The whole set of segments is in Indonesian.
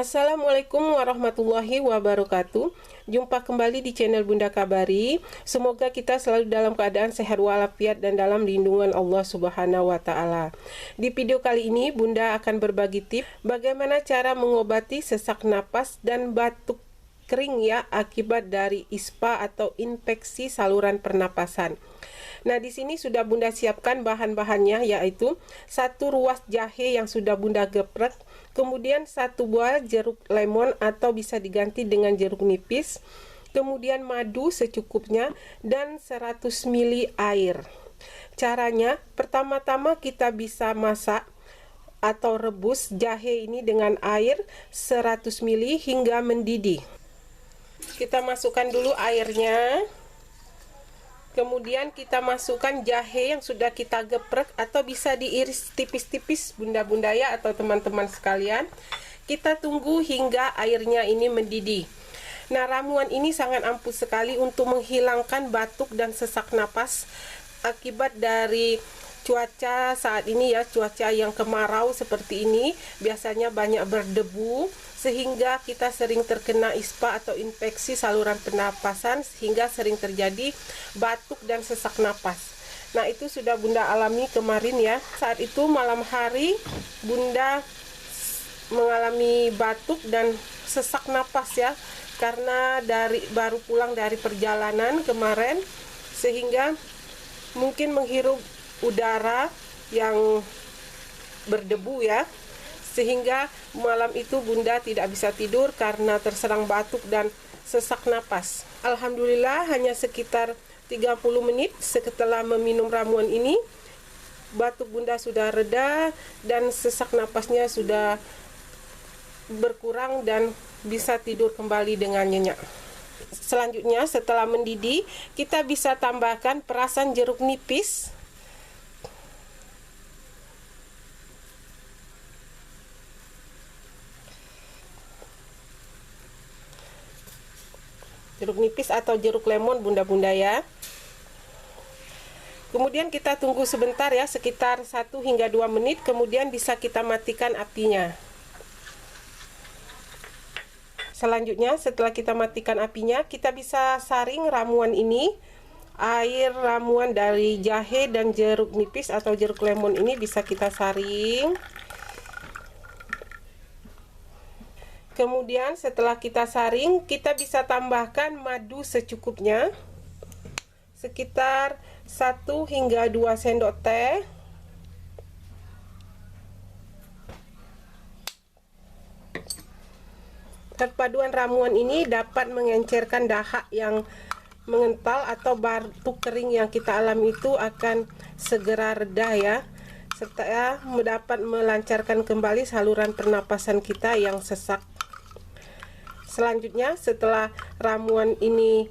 Assalamualaikum warahmatullahi wabarakatuh. Jumpa kembali di channel Bunda Kabari. Semoga kita selalu dalam keadaan sehat walafiat dan dalam lindungan Allah Subhanahu wa Ta'ala. Di video kali ini Bunda akan berbagi tips bagaimana cara mengobati sesak napas dan batuk kering ya akibat dari ISPA atau infeksi saluran pernapasan. Nah, di sini sudah Bunda siapkan bahan-bahannya, yaitu 1 ruas jahe yang sudah Bunda geprek, kemudian 1 buah jeruk lemon atau bisa diganti dengan jeruk nipis, kemudian madu secukupnya, dan 100 ml air. Caranya, pertama-tama kita bisa masak atau rebus jahe ini dengan air 100 ml hingga mendidih. Kita masukkan dulu airnya. Kemudian kita masukkan jahe yang sudah kita geprek atau bisa diiris tipis-tipis bunda-bunda ya atau teman-teman sekalian. Kita tunggu hingga airnya ini mendidih. Nah, ramuan ini sangat ampuh sekali untuk menghilangkan batuk dan sesak napas akibat dari cuaca saat ini ya, cuaca yang kemarau seperti ini, biasanya banyak berdebu sehingga kita sering terkena ISPA atau infeksi saluran pernapasan sehingga sering terjadi batuk dan sesak napas. Nah, itu sudah Bunda alami kemarin ya. Saat itu malam hari Bunda mengalami batuk dan sesak napas ya, karena baru pulang dari perjalanan kemarin sehingga mungkin menghirup udara yang berdebu ya, sehingga malam itu Bunda tidak bisa tidur karena terserang batuk dan sesak napas. Alhamdulillah hanya sekitar 30 menit setelah meminum ramuan ini, batuk Bunda sudah reda dan sesak napasnya sudah berkurang dan bisa tidur kembali dengan nyenyak. Selanjutnya, setelah mendidih, kita bisa tambahkan perasan jeruk nipis. Jeruk nipis atau jeruk lemon bunda-bunda ya. Kemudian kita tunggu sebentar ya, sekitar 1 hingga 2 menit, kemudian bisa kita matikan apinya. Selanjutnya, setelah kita matikan apinya, kita bisa saring ramuan ini. Air ramuan dari jahe dan jeruk nipis atau jeruk lemon ini bisa kita saring. Kemudian setelah kita saring, kita bisa tambahkan madu secukupnya, sekitar 1 hingga 2 sendok teh. Perpaduan ramuan ini dapat mengencerkan dahak yang mengental atau batuk kering yang kita alami itu akan segera reda ya, serta dapat melancarkan kembali saluran pernapasan kita yang sesak. Selanjutnya, setelah ramuan ini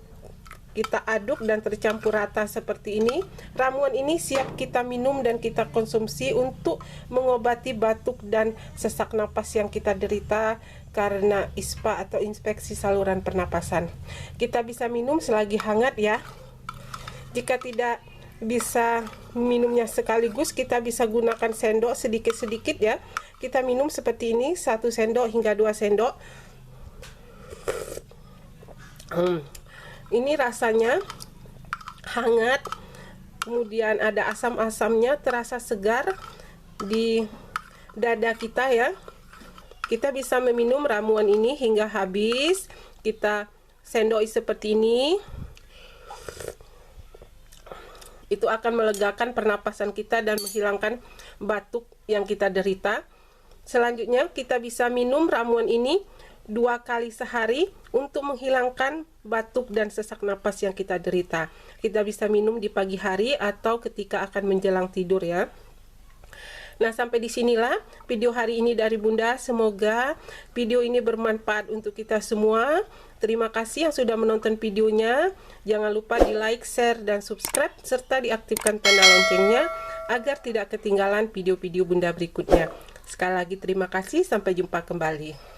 kita aduk dan tercampur rata seperti ini, ramuan ini siap kita minum dan kita konsumsi untuk mengobati batuk dan sesak napas yang kita derita karena ISPA atau infeksi saluran pernapasan. Kita bisa minum selagi hangat ya. Jika tidak bisa minumnya sekaligus, kita bisa gunakan sendok sedikit-sedikit ya. Kita minum seperti ini, 1 sendok hingga 2 sendok. Ini rasanya hangat, kemudian ada asam-asamnya, terasa segar di dada kita ya. Kita bisa meminum ramuan ini hingga habis. Kita sendok seperti ini. Itu akan melegakan pernapasan kita dan menghilangkan batuk yang kita derita. Selanjutnya, kita bisa minum ramuan ini 2 kali sehari untuk menghilangkan batuk dan sesak napas yang kita derita. Kita bisa minum di pagi hari atau ketika akan menjelang tidur ya. Nah, sampai disinilah video hari ini dari Bunda. Semoga video ini bermanfaat untuk kita semua. Terima kasih yang sudah menonton videonya. Jangan lupa di like, share, dan subscribe, serta diaktifkan tanda loncengnya agar tidak ketinggalan video-video Bunda berikutnya. Sekali lagi terima kasih, sampai jumpa kembali.